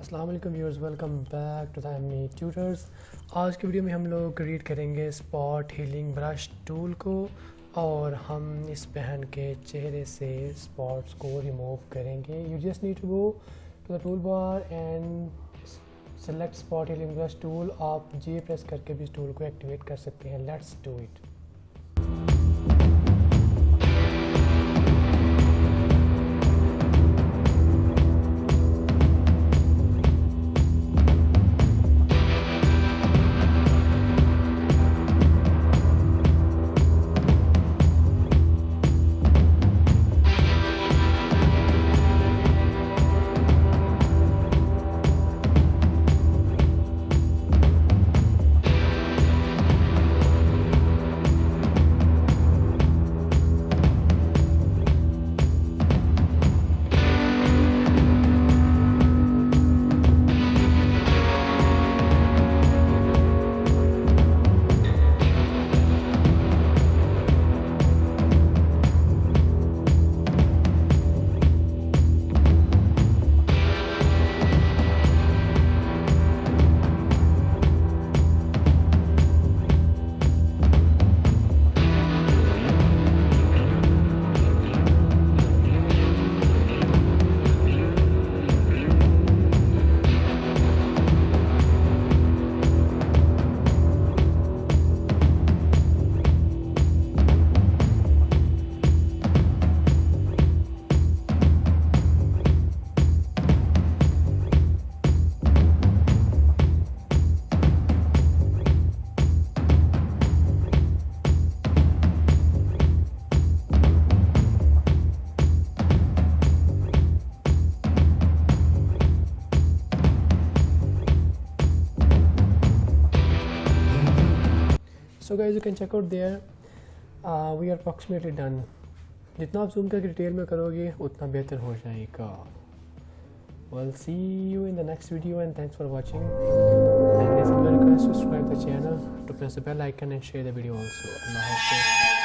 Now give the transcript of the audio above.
अस्सलाम वालेकुम viewers, welcome back to the tutors. आज की वीडियो में हम लोग रीड करेंगे स्पॉट हीलिंग ब्रश टूल को और हम इस बहन के चेहरे से स्पॉट्स को रिमूव करेंगे। You just need to go to the tool bar and select spot healing brush tool. आप जी प्रेस करके भी इस टूल को एक्टिवेट कर सकते हैं। Let's do it. So guys, you can check out there. We are approximately done. जितना आप जूम करके डिटेल में करोगे उतना बेहतर हो जाएगा. Well, see you in the next video and thanks for watching. And please subscribe the channel to press the bell icon and share the video also. Allah Hafiz.